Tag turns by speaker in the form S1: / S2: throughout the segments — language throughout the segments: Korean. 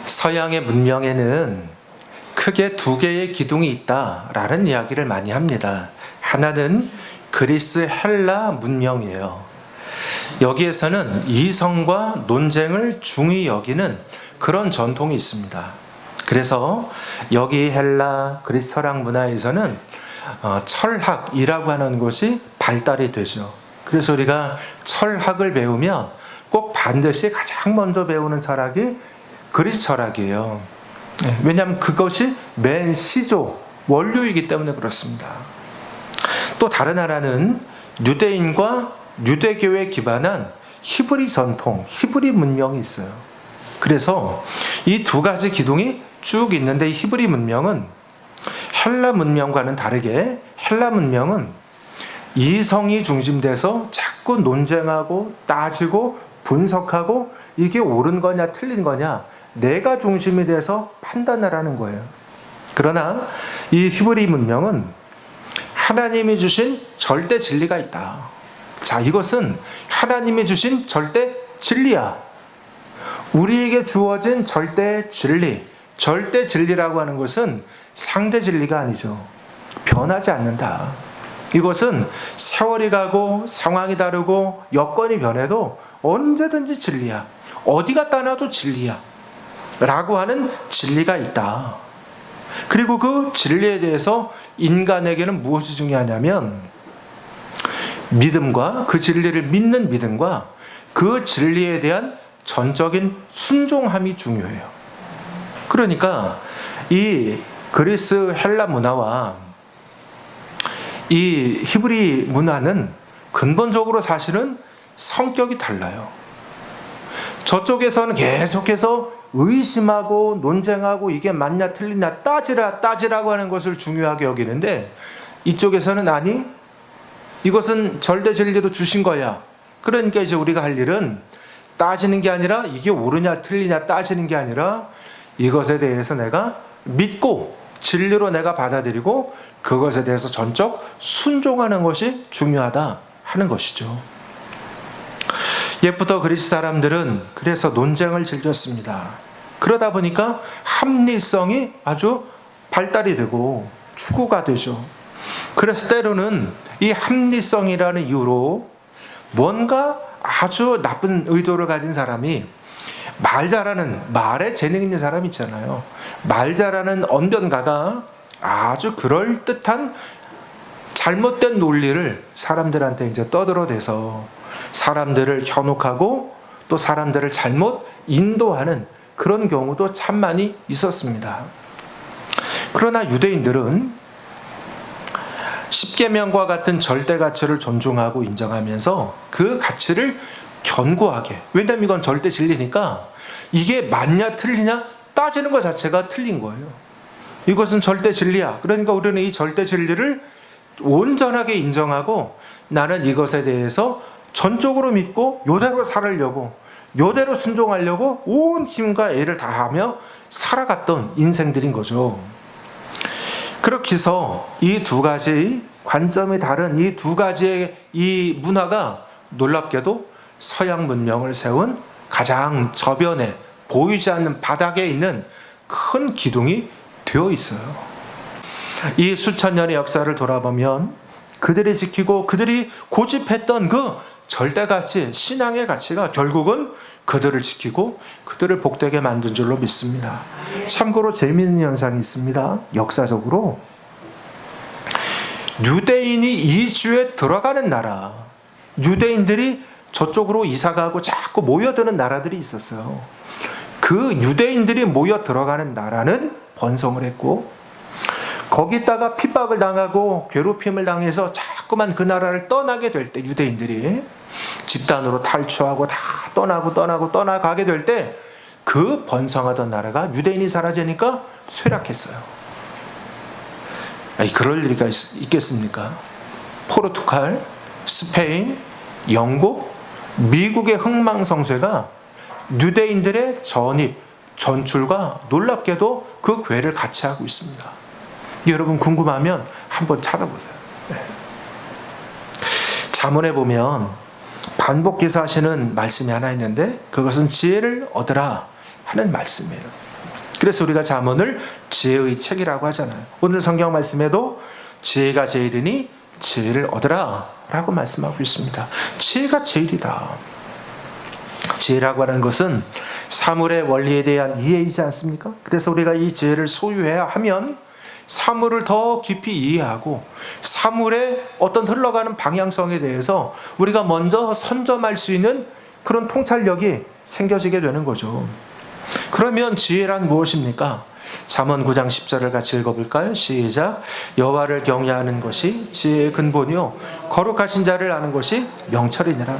S1: 서양의 문명에는 크게 두 개의 기둥이 있다라는 이야기를 많이 합니다. 하나는 그리스 헬라 문명이에요. 여기에서는 이성과 논쟁을 중히 여기는 그런 전통이 있습니다. 그래서 여기 헬라, 그리스 서양 문화에서는 철학이라고 하는 것이 발달이 되죠. 그래서 우리가 철학을 배우면 꼭 반드시 가장 먼저 배우는 철학이 그리스 철학이에요. 왜냐하면 그것이 맨 시조, 원료이기 때문에 그렇습니다. 또 다른 하나는 유대인과 유대교에 기반한 히브리 전통, 히브리 문명이 있어요. 그래서 이 두 가지 기둥이 쭉 있는데, 이 히브리 문명은 헬라 문명과는 다르게 헬라 문명은 이성이 중심돼서 자꾸 논쟁하고 따지고 분석하고 이게 옳은 거냐 틀린 거냐 내가 중심이 돼서 판단을 하는 거예요. 그러나 이 히브리 문명은 하나님이 주신 절대 진리가 있다. 자, 이것은 하나님이 주신 절대 진리야. 우리에게 주어진 절대 진리. 절대 진리라고 하는 것은 상대 진리가 아니죠. 변하지 않는다. 이것은 세월이 가고 상황이 다르고 여건이 변해도 언제든지 진리야. 어디 갖다 놔도 진리야. 라고 하는 진리가 있다. 그리고 그 진리에 대해서 인간에게는 무엇이 중요하냐면 믿음과 그 진리를 믿는 믿음과 그 진리에 대한 전적인 순종함이 중요해요. 그러니까 이 그리스 헬라 문화와 이 히브리 문화는 근본적으로 사실은 성격이 달라요. 저쪽에서는 계속해서 의심하고 논쟁하고 이게 맞냐 틀리냐 따지라고 하는 것을 중요하게 여기는데, 이쪽에서는 아니, 이것은 절대 진리로 주신 거야. 그러니까 이제 우리가 할 일은 따지는 게 아니라, 이게 옳으냐 틀리냐 따지는 게 아니라 이것에 대해서 내가 믿고 진리로 내가 받아들이고 그것에 대해서 전적 순종하는 것이 중요하다 하는 것이죠. 옛부터 그리스 사람들은 그래서 논쟁을 즐겼습니다. 그러다 보니까 합리성이 아주 발달이 되고 추구가 되죠. 그래서 때로는 이 합리성이라는 이유로 뭔가 아주 나쁜 의도를 가진 사람이 말 잘하는, 말에 재능 있는 사람 있잖아요. 말 잘하는 언변가가 아주 그럴듯한 잘못된 논리를 사람들한테 이제 떠들어대서 사람들을 현혹하고 또 사람들을 잘못 인도하는 그런 경우도 참 많이 있었습니다. 그러나 유대인들은 십계명과 같은 절대 가치를 존중하고 인정하면서 그 가치를 견고하게, 왜냐하면 이건 절대 진리니까 이게 맞냐 틀리냐 따지는 것 자체가 틀린 거예요. 이것은 절대 진리야. 그러니까 우리는 이 절대 진리를 온전하게 인정하고 나는 이것에 대해서 전적으로 믿고 요대로 살으려고, 요대로 순종하려고 온 힘과 애를 다하며 살아갔던 인생들인 거죠. 그렇게 해서 이 두 가지 관점이 다른 이 두 가지의 이 문화가 놀랍게도 서양 문명을 세운 가장 저변에 보이지 않는 바닥에 있는 큰 기둥이 되어 있어요. 이 수천 년의 역사를 돌아보면 그들이 지키고 그들이 고집했던 그 절대가치, 신앙의 가치가 결국은 그들을 지키고 그들을 복되게 만든 줄로 믿습니다. 참고로 재미있는 현상이 있습니다. 역사적으로 유대인이 이주에 들어가는 나라, 유대인들이 저쪽으로 이사가고 자꾸 모여드는 나라들이 있었어요. 그 유대인들이 모여 들어가는 나라는 번성을 했고, 거기다가 핍박을 당하고 괴롭힘을 당해서 자꾸만 그 나라를 떠나게 될 때, 유대인들이 집단으로 탈취하고 다 떠나가게 될 때 그 번성하던 나라가 유대인이 사라지니까 쇠락했어요. 아니, 그럴 리가 있겠습니까? 포르투갈, 스페인, 영국, 미국의 흥망성쇠가 유대인들의 전입, 전출과 놀랍게도 그 궤를 같이 하고 있습니다. 여러분 궁금하면 한번 찾아보세요. 잠언에 보면 반복해서 하시는 말씀이 하나 있는데 그것은 지혜를 얻으라 하는 말씀이에요. 그래서 우리가 잠언을 지혜의 책이라고 하잖아요. 오늘 성경 말씀에도 지혜가 제일이니 지혜를 얻으라 라고 말씀하고 있습니다. 지혜가 제일이다. 지혜라고 하는 것은 사물의 원리에 대한 이해이지 않습니까? 그래서 우리가 이 지혜를 소유해야 하면 사물을 더 깊이 이해하고 사물의 어떤 흘러가는 방향성에 대해서 우리가 먼저 선점할 수 있는 그런 통찰력이 생겨지게 되는 거죠. 그러면 지혜란 무엇입니까? 잠언 9장 10절을 같이 읽어볼까요? 시작. 여호와를 경외하는 것이 지혜의 근본이요 거룩하신 자를 아는 것이 명철이니라.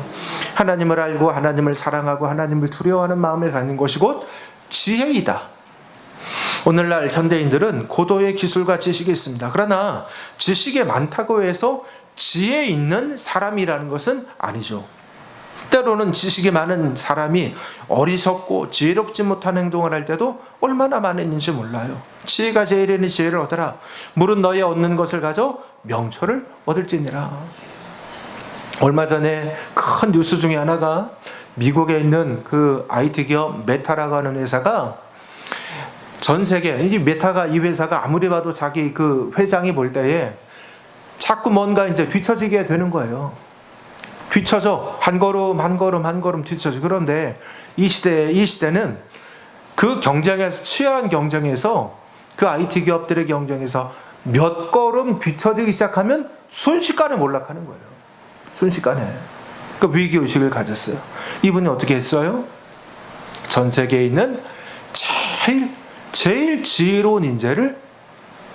S1: 하나님을 알고 하나님을 사랑하고 하나님을 두려워하는 마음을 갖는 것이 곧 지혜이다. 오늘날 현대인들은 고도의 기술과 지식이 있습니다. 그러나 지식이 많다고 해서 지혜 있는 사람이라는 것은 아니죠. 때로는 지식이 많은 사람이 어리석고 지혜롭지 못한 행동을 할 때도 얼마나 많은지 몰라요. 지혜가 제일이니 지혜를 얻으라. 물은 너의 얻는 것을 가져 명철을 얻을지니라. 얼마 전에 큰 뉴스 중에 하나가 미국에 있는 그 IT 기업 메타라고 하는 회사가 전 세계, 이 메타가 이 회사가 아무리 봐도 자기 그 회장이 볼 때에 자꾸 뭔가 이제 뒤처지게 되는 거예요. 뒤쳐져 한 걸음 뒤쳐져. 그런데 이 시대는 그 경쟁에서 치열한 경쟁에서 그 IT 기업들의 경쟁에서 몇 걸음 뒤쳐지기 시작하면 순식간에 몰락하는 거예요. 순식간에. 그 위기 의식을 가졌어요. 이분이 어떻게 했어요? 전 세계에 있는 제일 지혜로운 인재를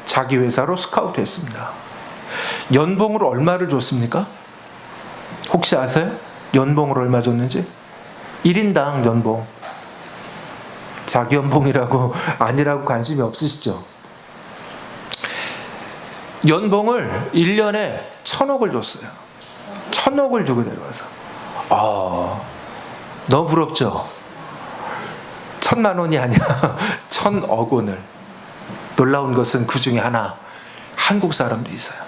S1: 자기 회사로 스카우트했습니다. 연봉으로 얼마를 줬습니까? 혹시 아세요? 연봉을 얼마 줬는지? 1인당 연봉. 자기 연봉이라고 아니라고 관심이 없으시죠? 연봉을 1년에 1,000억을 줬어요. 1,000억을 주고 내려와서. 너무 부럽죠? 1,000만 원이 아니야. 1,000억 원을. 놀라운 것은 그 중에 하나, 한국 사람도 있어요.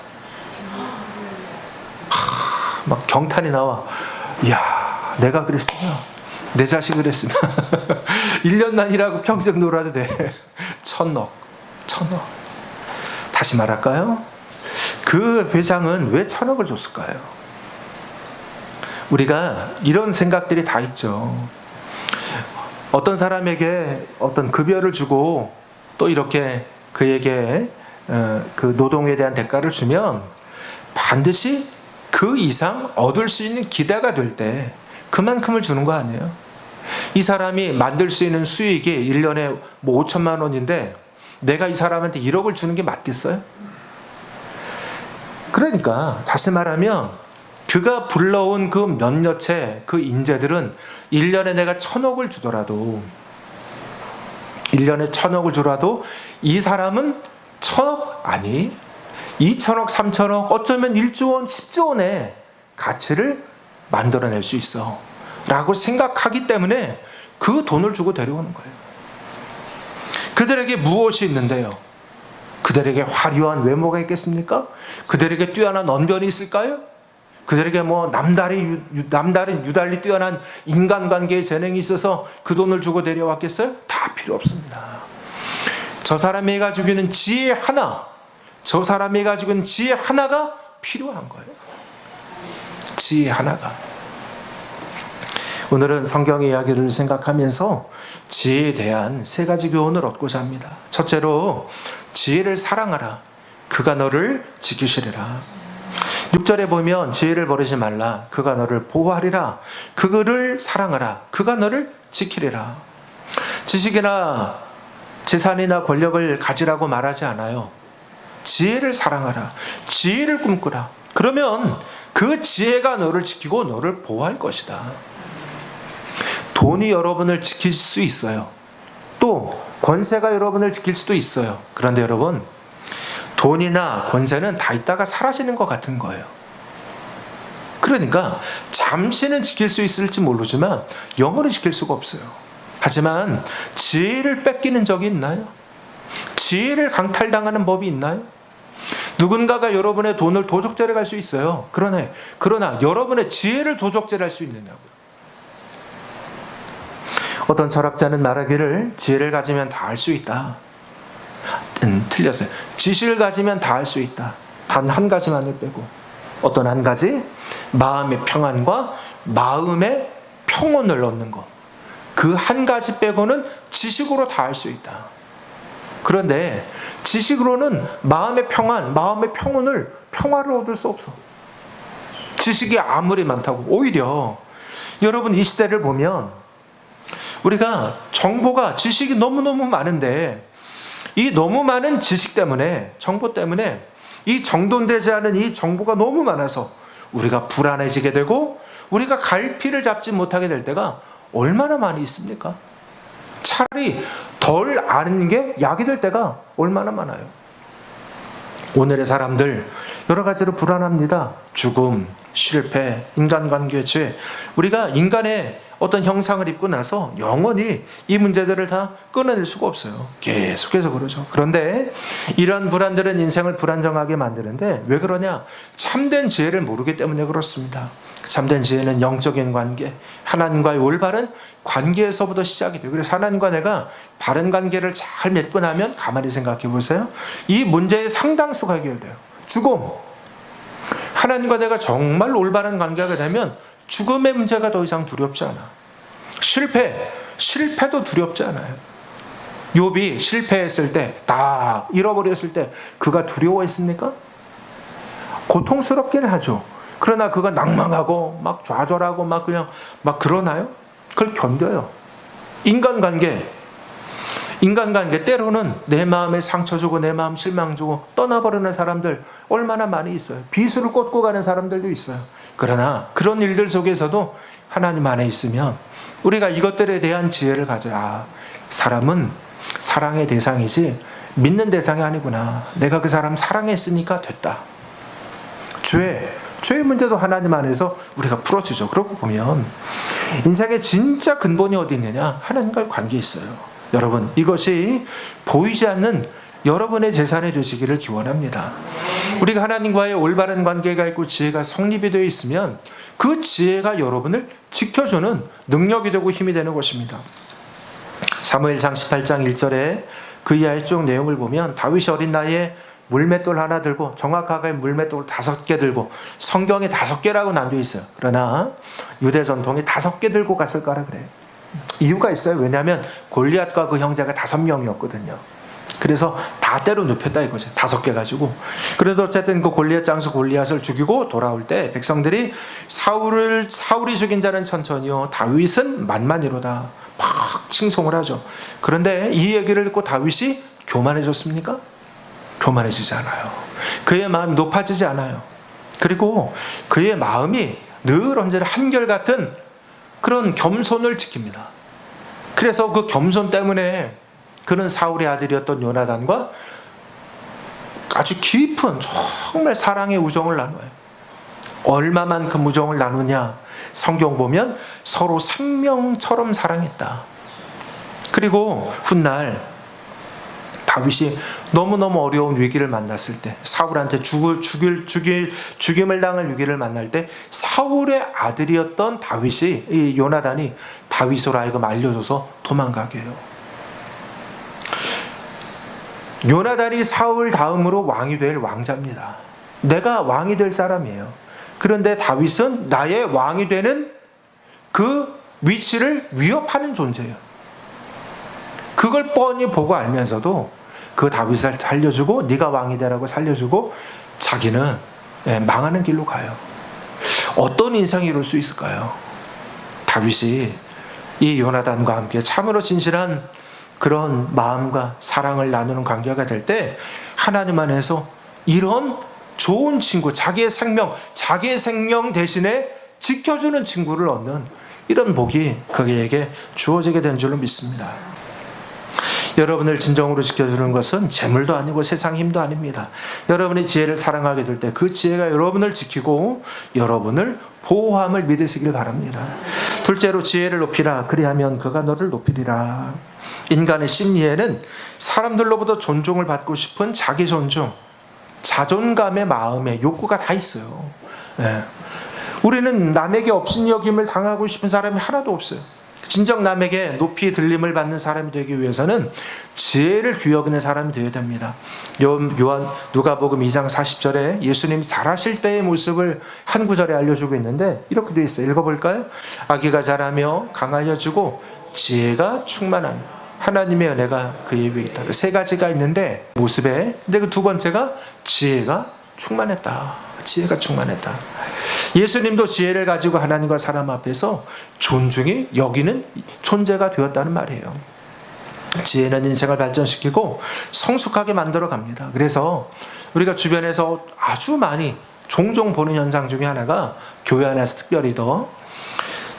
S1: 막 경탄이 나와. 이야, 내가 그랬으면, 내 자식이 그랬으면 1년만 일하고 평생 놀아도 돼. 1,000억. 다시 말할까요? 그 회장은 왜 1,000억을 줬을까요? 우리가 이런 생각들이 다 있죠. 어떤 사람에게 어떤 급여를 주고 또 이렇게 그에게 그 노동에 대한 대가를 주면 반드시 그 이상 얻을 수 있는 기대가 될 때 그만큼을 주는 거 아니에요? 이 사람이 만들 수 있는 수익이 1년에 뭐 5천만 원인데 내가 이 사람한테 1억을 주는 게 맞겠어요? 그러니까 다시 말하면 그가 불러온 그 몇몇의 그 인재들은 1년에 내가 1,000억을 주더라도 1년에 1,000억을 주라도 이 사람은 1,000억 아니 2,000억, 3,000억, 어쩌면 1조 원, 10조 원의 가치를 만들어낼 수 있어 라고 생각하기 때문에 그 돈을 주고 데려오는 거예요. 그들에게 무엇이 있는데요? 그들에게 화려한 외모가 있겠습니까? 그들에게 뛰어난 언변이 있을까요? 그들에게 뭐 남다른 유달리 뛰어난 인간관계의 재능이 있어서 그 돈을 주고 데려왔겠어요? 다 필요 없습니다. 저 사람이 가지고 있는 지혜 하나, 저 사람이 가지고 있는 지혜 하나가 필요한 거예요. 지혜 하나가. 오늘은 성경의 이야기를 생각하면서 지혜에 대한 3가지 교훈을 얻고자 합니다. 첫째로 지혜를 사랑하라. 그가 너를 지키시리라. 6절에 보면 지혜를 버리지 말라. 그가 너를 보호하리라. 그를 사랑하라. 그가 너를 지키리라. 지식이나 재산이나 권력을 가지라고 말하지 않아요. 지혜를 사랑하라. 지혜를 꿈꾸라. 그러면 그 지혜가 너를 지키고 너를 보호할 것이다. 돈이 여러분을 지킬 수 있어요. 또 권세가 여러분을 지킬 수도 있어요. 그런데 여러분, 돈이나 권세는 다 있다가 사라지는 것 같은 거예요. 그러니까 잠시는 지킬 수 있을지 모르지만 영원히 지킬 수가 없어요. 하지만 지혜를 뺏기는 적이 있나요? 지혜를 강탈당하는 법이 있나요? 누군가가 여러분의 돈을 도적질해 갈 수 있어요. 그러나 여러분의 지혜를 도적질할 수 있느냐고요. 어떤 철학자는 말하기를 지혜를 가지면 다 알 수 있다. 틀렸어요. 지식을 가지면 다 알 수 있다. 단 한 가지만을 빼고. 어떤 한 가지? 마음의 평안과 마음의 평온을 얻는 것. 그 한 가지 빼고는 지식으로 다 알 수 있다. 그런데 지식으로는 마음의 평안, 마음의 평화를 얻을 수 없어. 지식이 아무리 많다고. 오히려 여러분 이 시대를 보면 우리가 정보가, 지식이 너무너무 많은데 이 너무 많은 지식 때문에, 정보 때문에 이 정돈되지 않은 이 정보가 너무 많아서 우리가 불안해지게 되고 우리가 갈피를 잡지 못하게 될 때가 얼마나 많이 있습니까? 차라리 덜 아는 게 약이 될 때가 얼마나 많아요. 오늘의 사람들 여러 가지로 불안합니다. 죽음, 실패, 인간관계 죄. 우리가 인간의 어떤 형상을 입고 나서 영원히 이 문제들을 다 끊어낼 수가 없어요. 계속해서 그러죠. 그런데 이런 불안들은 인생을 불안정하게 만드는데 왜 그러냐? 참된 지혜를 모르기 때문에 그렇습니다. 참된 지혜는 영적인 관계, 하나님과의 올바른 관계에서부터 시작이 돼요. 그래서 하나님과 내가 바른 관계를 잘 맺고 나면 가만히 생각해 보세요. 이 문제의 상당수가 해결돼요. 죽음. 하나님과 내가 정말 올바른 관계가 되면 죽음의 문제가 더 이상 두렵지 않아. 실패도 두렵지 않아요. 욥이 실패했을 때, 다 잃어버렸을 때 그가 두려워했습니까? 고통스럽긴 하죠. 그러나 그가 낭망하고 막 좌절하고 막 그러나요? 그걸 견뎌요. 인간관계 때로는 내 마음에 상처 주고 내 마음 실망 주고 떠나버리는 사람들 얼마나 많이 있어요. 비수를 꽂고 가는 사람들도 있어요. 그러나 그런 일들 속에서도 하나님 안에 있으면 우리가 이것들에 대한 지혜를 가져야, 사람은 사랑의 대상이지 믿는 대상이 아니구나. 내가 그 사람 사랑했으니까 됐다. 죄의 문제도 하나님 안에서 우리가 풀어주죠. 그러고 보면 인생의 진짜 근본이 어디 있느냐? 하나님과의 관계에 있어요. 여러분, 이것이 보이지 않는 여러분의 재산이 되시기를 기원합니다. 우리가 하나님과의 올바른 관계가 있고 지혜가 성립이 되어 있으면 그 지혜가 여러분을 지켜주는 능력이 되고 힘이 되는 것입니다. 사무엘상 18장 1절에 그 이하의 쭉 내용을 보면 다윗이 어린 나이에 물맷돌 하나 들고, 정확하게 물맷돌 5개 들고, 성경에 5개라고 나뉘어 있어요. 그러나 유대 전통에 5개 들고 갔을 거라 그래요. 이유가 있어요. 왜냐하면 골리앗과 그 형제가 5명이었거든요. 그래서 다 때로 눕혔다 이거죠. 5개 가지고. 그래도 어쨌든 그 골리앗 장수 골리앗을 죽이고 돌아올 때 백성들이 사울이 죽인 자는 천천히요, 다윗은 만만이로다 막 칭송을 하죠. 그런데 이 얘기를 듣고 다윗이 교만해졌습니까? 교만해지지 않아요. 그의 마음이 높아지지 않아요. 그리고 그의 마음이 늘 언제나 한결같은 그런 겸손을 지킵니다. 그래서 그 겸손 때문에 그는 사울의 아들이었던 요나단과 아주 깊은 정말 사랑의 우정을 나눠요. 얼마만큼 우정을 나누냐? 성경 보면 서로 생명처럼 사랑했다. 그리고 훗날 다윗이 너무너무 어려운 위기를 만났을 때, 사울한테 죽임을 당할 위기를 만날 때 사울의 아들이었던 다윗이, 이 요나단이 다윗으로 하여금 알려줘서 도망가게 해요. 요나단이 사울 다음으로 왕이 될 왕자입니다. 내가 왕이 될 사람이에요. 그런데 다윗은 나의 왕이 되는 그 위치를 위협하는 존재예요. 그걸 뻔히 보고 알면서도 그 다윗을 살려주고 네가 왕이 되라고 살려주고 자기는 망하는 길로 가요. 어떤 인생이 이룰 수 있을까요? 다윗이 이 요나단과 함께 참으로 진실한 그런 마음과 사랑을 나누는 관계가 될 때 하나님 안에서 이런 좋은 친구, 자기의 생명 대신에 지켜주는 친구를 얻는 이런 복이 그에게 주어지게 된 줄로 믿습니다. 여러분을 진정으로 지켜주는 것은 재물도 아니고 세상 힘도 아닙니다. 여러분이 지혜를 사랑하게 될 때 그 지혜가 여러분을 지키고 여러분을 보호함을 믿으시길 바랍니다. 둘째로 지혜를 높이라. 그리하면 그가 너를 높이리라. 인간의 심리에는 사람들로부터 존중을 받고 싶은 자기 존중, 자존감의 마음의 욕구가 다 있어요. 우리는 남에게 업신여김을 당하고 싶은 사람이 하나도 없어요. 진정 남에게 높이 들림을 받는 사람이 되기 위해서는 지혜를 귀여기는 사람이 되어야 됩니다. 누가복음 2장 40절에 예수님이 자라실 때의 모습을 한 구절에 알려주고 있는데 이렇게 되어 있어요. 읽어볼까요? 아기가 자라며 강하여지고 지혜가 충만한 하나님의 은혜가 그의 위에 있다. 세 가지가 있는데 모습에, 근데 그 두 번째가 지혜가 충만했다. 지혜가 충만했다. 예수님도 지혜를 가지고 하나님과 사람 앞에서 존중이 여기는 존재가 되었다는 말이에요. 지혜는 인생을 발전시키고 성숙하게 만들어 갑니다. 그래서 우리가 주변에서 아주 많이 종종 보는 현상 중에 하나가 교회 안에서 특별히 더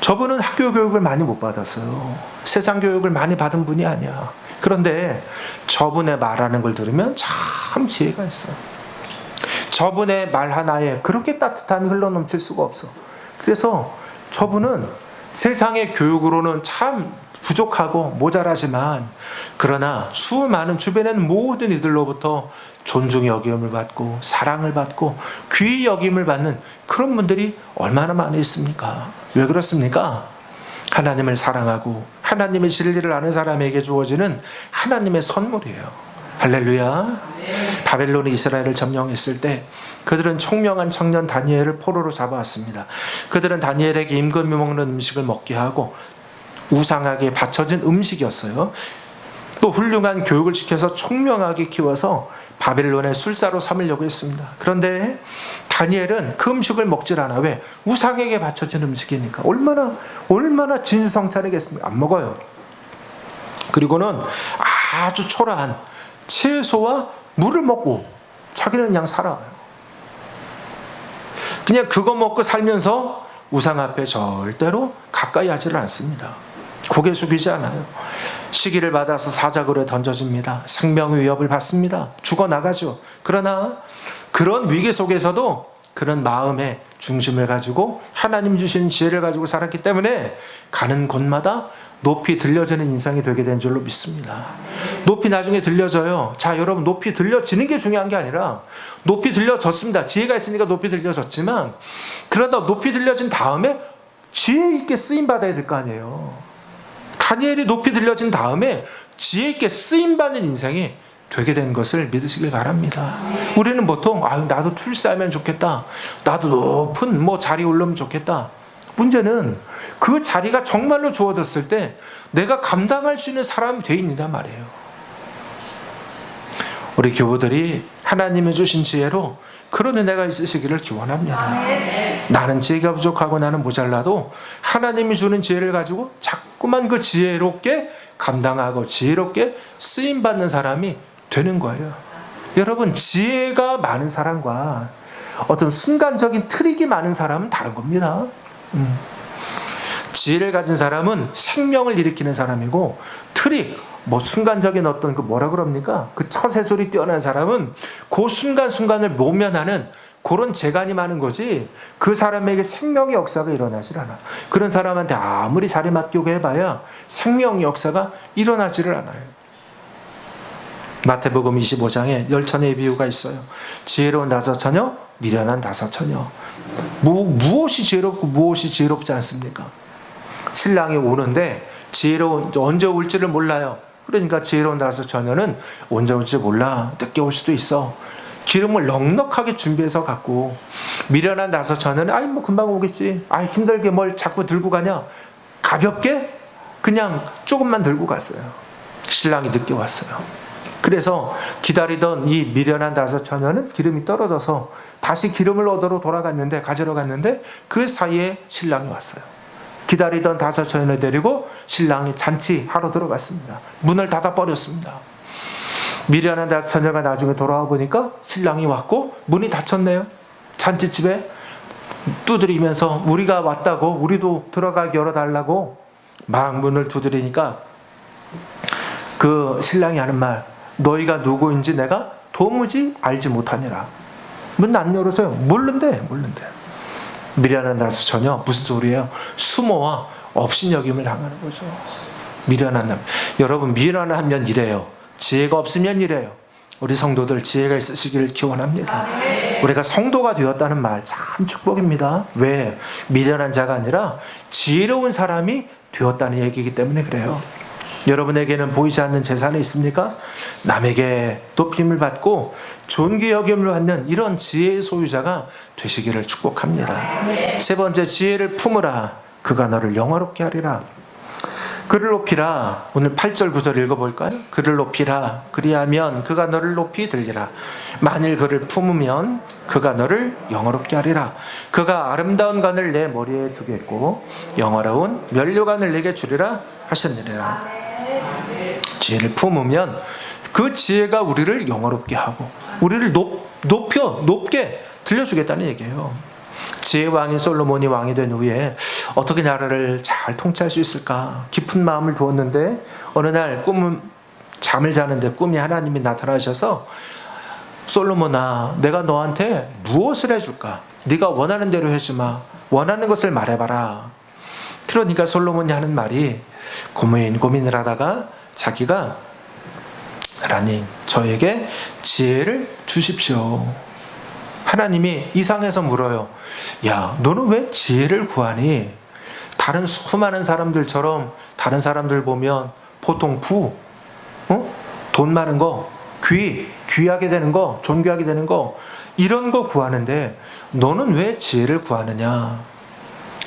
S1: 저분은 학교 교육을 많이 못 받았어요. 세상 교육을 많이 받은 분이 아니야. 그런데 저분의 말하는 걸 들으면 참 지혜가 있어요. 저분의 말 하나에 그렇게 따뜻함이 흘러넘칠 수가 없어. 그래서 저분은 세상의 교육으로는 참 부족하고 모자라지만 그러나 수많은 주변에는 모든 이들로부터 존중의 여김을 받고 사랑을 받고 귀히 여김을 받는 그런 분들이 얼마나 많이 있습니까? 왜 그렇습니까? 하나님을 사랑하고 하나님의 진리를 아는 사람에게 주어지는 하나님의 선물이에요. 할렐루야. 바벨론이 이스라엘을 점령했을 때 그들은 총명한 청년 다니엘을 포로로 잡아왔습니다. 그들은 다니엘에게 임금이 먹는 음식을 먹게 하고 우상하게 바쳐진 음식이었어요. 또 훌륭한 교육을 시켜서 총명하게 키워서 바벨론의 술사로 삼으려고 했습니다. 그런데 다니엘은 그 음식을 먹질 않아. 왜? 우상에게 바쳐진 음식이니까. 얼마나 진수성찬이겠습니까? 안 먹어요. 그리고는 아주 초라한 채소와 물을 먹고 자기는 그냥 살아요. 그냥 그거 먹고 살면서 우상 앞에 절대로 가까이 하지를 않습니다. 고개 숙이지 않아요. 시기를 받아서 사자굴에 던져집니다. 생명 위협을 받습니다. 죽어나가죠. 그러나 그런 위기 속에서도 그런 마음의 중심을 가지고 하나님 주신 지혜를 가지고 살았기 때문에 가는 곳마다 높이 들려지는 인상이 되게 된 줄로 믿습니다. 높이 나중에 들려져요. 자, 여러분, 높이 들려지는 게 중요한 게 아니라 높이 들려졌습니다. 지혜가 있으니까 높이 들려졌지만 그러다 높이 들려진 다음에 지혜 있게 쓰임 받아야 될 거 아니에요. 다니엘이 높이 들려진 다음에 지혜 있게 쓰임 받는 인생이 되게 된 것을 믿으시길 바랍니다. 우리는 보통 나도 출세하면 좋겠다. 나도 높은 자리에 오르면 좋겠다. 문제는 그 자리가 정말로 주어졌을 때 내가 감당할 수 있는 사람이 돼 있느냐 말이에요. 우리 교우들이 하나님이 주신 지혜로 그런 은혜가 있으시기를 기원합니다. 나는 지혜가 부족하고 나는 모자라도 하나님이 주는 지혜를 가지고 자꾸만 그 지혜롭게 감당하고 지혜롭게 쓰임받는 사람이 되는 거예요. 여러분, 지혜가 많은 사람과 어떤 순간적인 트릭이 많은 사람은 다른 겁니다. 지혜를 가진 사람은 생명을 일으키는 사람이고 트릭, 순간적인 어떤 그 처세술이 뛰어난 사람은 그 순간순간을 모면하는 그런 재간이 많은 거지 그 사람에게 생명의 역사가 일어나질 않아. 그런 사람한테 아무리 자리 맡기고 해봐야 생명의 역사가 일어나지를 않아요. 마태복음 25장에 열처녀의 비유가 있어요. 지혜로운 5처녀, 미련한 5처녀. 무엇이 지혜롭고 무엇이 지혜롭지 않습니까? 신랑이 오는데 언제 올지를 몰라요. 그러니까 지혜로운 5처녀는 언제 올지 몰라. 늦게 올 수도 있어. 기름을 넉넉하게 준비해서 갖고, 미련한 5처녀는 금방 오겠지. 힘들게 뭘 자꾸 들고 가냐. 가볍게 그냥 조금만 들고 갔어요. 신랑이 늦게 왔어요. 그래서 기다리던 이 미련한 5처녀는 기름이 떨어져서 다시 기름을 가지러 갔는데 그 사이에 신랑이 왔어요. 기다리던 5처녀를 데리고 신랑이 잔치하러 들어갔습니다. 문을 닫아버렸습니다. 미련한 5처녀가 나중에 돌아와 보니까 신랑이 왔고 문이 닫혔네요. 잔치집에 두드리면서 우리가 왔다고, 우리도 들어가게 열어달라고 막 문을 두드리니까 그 신랑이 하는 말, 너희가 누구인지 내가 도무지 알지 못하니라. 문 안 열어서요. 모른대. 미련한 5처녀, 무슨 소리예요? 수모와 업신여김을 당하는 거죠. 미련한 남. 여러분, 미련하면 이래요. 지혜가 없으면 이래요. 우리 성도들 지혜가 있으시기를 기원합니다. 우리가 성도가 되었다는 말 참 축복입니다. 왜? 미련한 자가 아니라 지혜로운 사람이 되었다는 얘기이기 때문에 그래요. 여러분에게는 보이지 않는 재산이 있습니까? 남에게 높임을 받고 존귀 여김을 받는 이런 지혜의 소유자가 되시기를 축복합니다. 세 번째, 지혜를 품으라. 그가 너를 영화롭게 하리라. 그를 높이라. 오늘 8절 9절 읽어볼까요? 그를 높이라. 그리하면 그가 너를 높이 들리라. 만일 그를 품으면 그가 너를 영화롭게 하리라. 그가 아름다운 관을 내 머리에 두겠고 영화로운 면류관을 내게 주리라 하셨느니라. 지혜를 품으면 그 지혜가 우리를 영화롭게 하고 우리를 높게 들려주겠다는 얘기예요. 지혜의 왕인 솔로몬이 왕이 된 후에 어떻게 나라를 잘 통치할 수 있을까 깊은 마음을 두었는데 어느 날 잠을 자는데 꿈이 하나님이 나타나셔서 솔로몬아, 내가 너한테 무엇을 해줄까? 네가 원하는 대로 해주마. 원하는 것을 말해봐라. 그러니까 솔로몬이 하는 말이 고민을 하다가 자기가 하나님, 저에게 지혜를 주십시오. 하나님이 이상해서 물어요. 야, 너는 왜 지혜를 구하니? 다른 수많은 사람들처럼 다른 사람들 보면 보통 돈 많은 거, 귀하게 되는 거, 존귀하게 되는 거, 이런 거 구하는데 너는 왜 지혜를 구하느냐?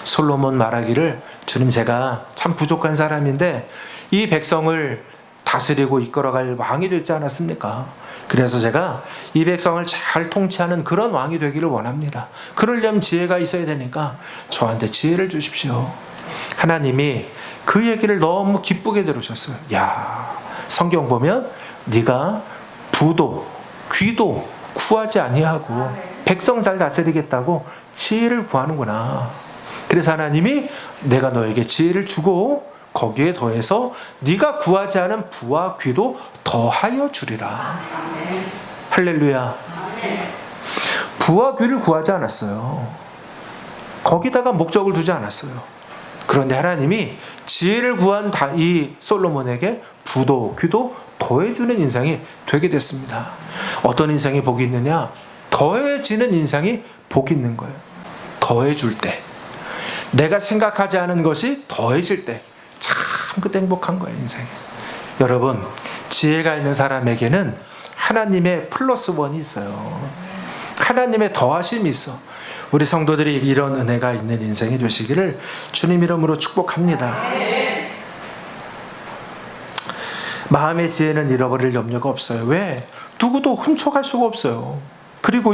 S1: 솔로몬 말하기를, 주님, 제가 참 부족한 사람인데 이 백성을 다스리고 이끌어갈 왕이 되지 않았습니까? 그래서 제가 이 백성을 잘 통치하는 그런 왕이 되기를 원합니다. 그러려면 지혜가 있어야 되니까 저한테 지혜를 주십시오. 하나님이 그 얘기를 너무 기쁘게 들으셨어요. 야, 성경 보면 네가 부도 귀도 구하지 아니하고 백성 잘 다스리겠다고 지혜를 구하는구나. 그래서 하나님이 내가 너에게 지혜를 주고 거기에 더해서 네가 구하지 않은 부와 귀도 더하여 주리라. 할렐루야. 부와 귀를 구하지 않았어요. 거기다가 목적을 두지 않았어요. 그런데 하나님이 지혜를 구한 이 솔로몬에게 부도 귀도 더해주는 인생이 되게 됐습니다. 어떤 인생이 복이 있느냐? 더해지는 인생이 복이 있는 거예요. 더해줄 때, 내가 생각하지 않은 것이 더해질 때 참 그때 행복한 거예요, 인생에. 여러분, 지혜가 있는 사람에게는 하나님의 플러스 원이 있어요. 하나님의 더하심이 있어. 우리 성도들이 이런 은혜가 있는 인생이 되시기를 주님 이름으로 축복합니다. 마음의 지혜는 잃어버릴 염려가 없어요. 왜? 누구도 훔쳐갈 수가 없어요. 그리고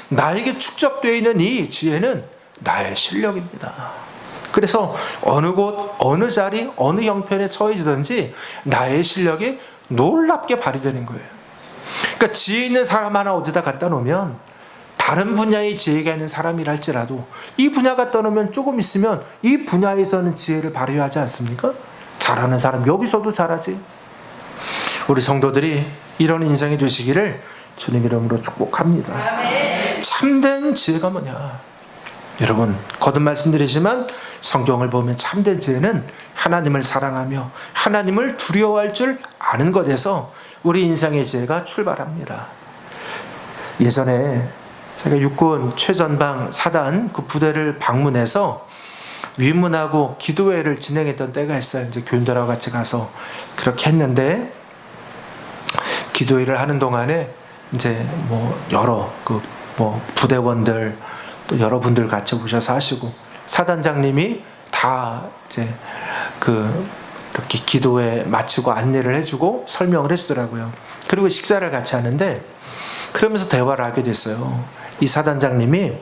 S1: 나에게 축적되어 있는 이 지혜는 나의 실력입니다. 그래서 어느 곳, 어느 자리, 어느 형편에 처해지든지 나의 실력이 놀랍게 발휘되는 거예요. 그러니까 지혜 있는 사람 하나 어디다 갖다 놓으면 다른 분야의 지혜가 있는 사람이랄지라도 이 분야 갖다 놓으면 조금 있으면 이 분야에서는 지혜를 발휘하지 않습니까? 잘하는 사람 여기서도 잘하지. 우리 성도들이 이런 인생이 되시기를 주님 이름으로 축복합니다. 참된 지혜가 뭐냐? 여러분, 거듭 말씀드리지만 성경을 보면 참된 지혜는 하나님을 사랑하며 하나님을 두려워할 줄 아는 것에서 우리 인생의 지혜가 출발합니다. 예전에 제가 육군 최전방 사단 그 부대를 방문해서 위문하고 기도회를 진행했던 때가 있어요. 이제 교인들하고 같이 가서 그렇게 했는데, 기도회를 하는 동안에 이제 여러 부대원들 또 여러분들 같이 오셔서 하시고, 사단장님이 다 이제 이렇게 기도회 마치고 안내를 해주고 설명을 해주더라고요. 그리고 식사를 같이 하는데, 그러면서 대화를 하게 됐어요. 이 사단장님이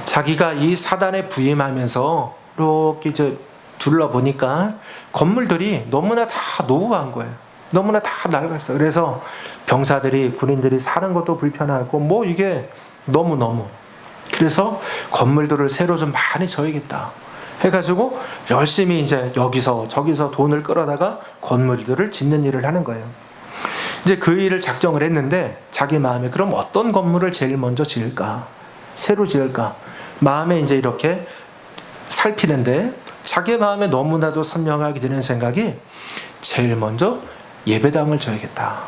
S1: 자기가 이 사단에 부임하면서 이렇게 이제 둘러보니까 건물들이 너무나 다 노후한 거예요. 너무나 다 낡았어요. 그래서 병사들이, 군인들이 사는 것도 불편하고 이게 너무너무. 그래서 건물들을 새로 좀 많이 져야겠다 해가지고 열심히 이제 여기서 저기서 돈을 끌어다가 건물들을 짓는 일을 하는 거예요. 이제 그 일을 작정을 했는데 자기 마음에 그럼 어떤 건물을 제일 먼저 지을까? 새로 지을까? 마음에 이제 이렇게 살피는데 자기 마음에 너무나도 선명하게 드는 생각이 제일 먼저 예배당을 져야겠다.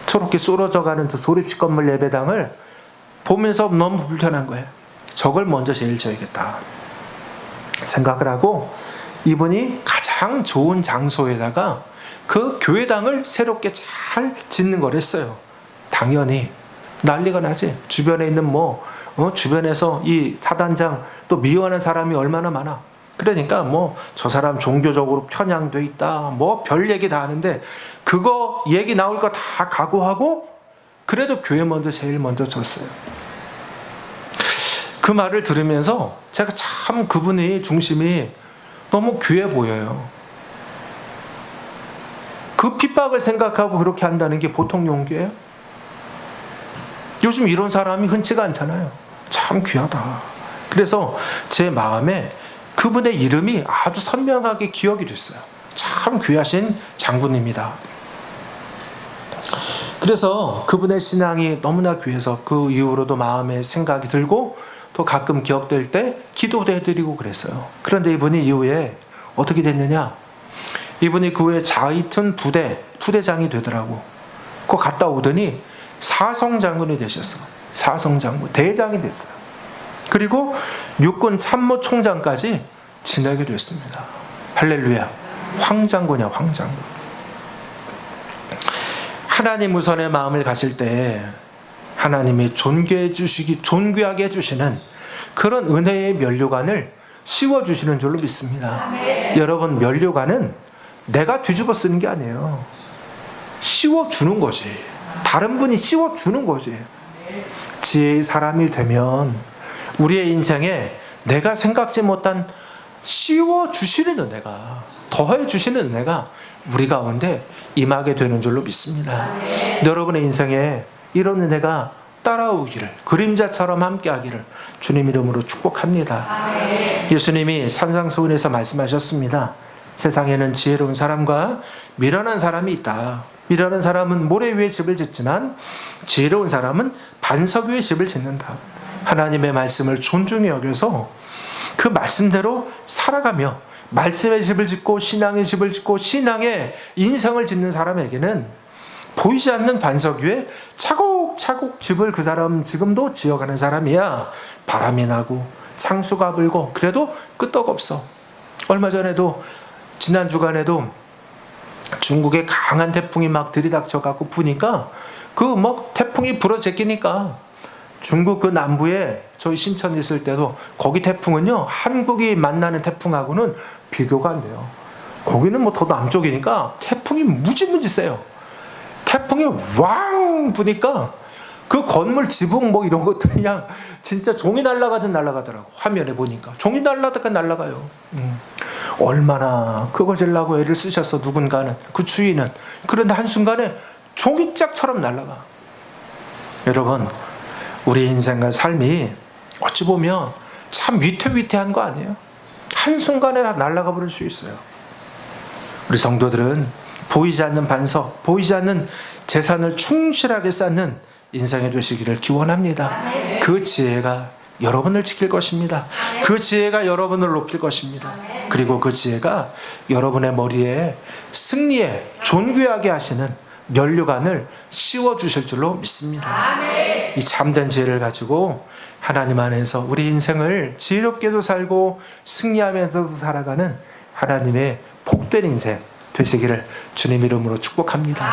S1: 저렇게 쏟아져가는 저 소립식 건물 예배당을 보면서 너무 불편한 거예요. 저걸 먼저 제일 져야겠다. 생각을 하고 이분이 가장 좋은 장소에다가 그 교회당을 새롭게 잘 짓는 거랬어요. 당연히 난리가 나지. 주변에 있는 주변에서 이 사단장 또 미워하는 사람이 얼마나 많아. 그러니까 저 사람 종교적으로 편향돼 있다. 별 얘기 다 하는데 그거 얘기 나올 거 다 각오하고 그래도 교회 제일 먼저 줬어요. 그 말을 들으면서 제가 참 그분의 중심이 너무 귀해 보여요. 그 핍박을 생각하고 그렇게 한다는 게 보통 용기예요? 요즘 이런 사람이 흔치가 않잖아요. 참 귀하다. 그래서 제 마음에 그분의 이름이 아주 선명하게 기억이 됐어요. 참 귀하신 장군입니다. 그래서 그분의 신앙이 너무나 귀해서 그 이후로도 마음에 생각이 들고 또 가끔 기억될 때 기도도 해드리고 그랬어요. 그런데 이분이 이후에 어떻게 됐느냐? 이분이 그 후에 자이툰 부대장이 되더라고. 그거 갔다 오더니 사성장군이 되셨어. 사성장군, 대장이 됐어요. 그리고 육군 참모총장까지 지내게 됐습니다. 할렐루야. 황장군이야, 황장군. 하나님 우선의 마음을 가질 때 하나님이 존귀하게 해주시는 그런 은혜의 면류관을 씌워주시는 줄로 믿습니다. 여러분, 면류관은 내가 뒤집어 쓰는 게 아니에요. 씌워주는 거지. 다른 분이 씌워주는 거지. 지혜의 사람이 되면 우리의 인생에 내가 생각지 못한 씌워주시는 은혜가, 더해주시는 은혜가 우리 가운데 임하게 되는 줄로 믿습니다. 여러분의 인생에 이런 은혜가 따라오기를, 그림자처럼 함께하기를 주님 이름으로 축복합니다. 예수님이 산상수훈에서 말씀하셨습니다. 세상에는 지혜로운 사람과 미련한 사람이 있다. 미련한 사람은 모래 위에 집을 짓지만 지혜로운 사람은 반석 위에 집을 짓는다. 하나님의 말씀을 존중히 여겨서 그 말씀대로 살아가며 말씀의 집을 짓고 신앙의 집을 짓고 신앙의 인성을 짓는 사람에게는 보이지 않는 반석 위에 차곡차곡 집을 그 사람 지금도 지어가는 사람이야. 바람이 나고 창수가 불고 그래도 끄떡없어. 얼마 전에도 지난 주간에도 중국에 강한 태풍이 막 들이닥쳐 갖고 부니까 태풍이 불어 제끼니까 중국 그 남부에 저희 신천에 있을 때도 거기 태풍은요, 한국이 만나는 태풍하고는 비교가 안 돼요. 거기는 더 남쪽이니까 태풍이 무지무지 세요. 태풍이 왕 부니까 그 건물 지붕 이런 것들이 그냥 진짜 종이 날아가듯 날아가더라고. 화면에 보니까 종이 날아가듯 날아가요. 얼마나 그거 지려고 애를 쓰셨어, 누군가는, 그 주인은. 그런데 한순간에 종이짝처럼 날아가. 여러분, 우리 인생과 삶이 어찌 보면 참 위태위태한 거 아니에요? 한순간에 날아가 버릴 수 있어요. 우리 성도들은 보이지 않는 반석, 보이지 않는 재산을 충실하게 쌓는 인생이 되시기를 기원합니다. 그 지혜가 여러분을 지킬 것입니다. 그 지혜가 여러분을 높일 것입니다. 그리고 그 지혜가 여러분의 머리에 승리에 존귀하게 하시는 면류관을 씌워주실 줄로 믿습니다. 이 참된 지혜를 가지고 하나님 안에서 우리 인생을 지혜롭게도 살고 승리하면서도 살아가는 하나님의 복된 인생 되시기를 주님 이름으로 축복합니다.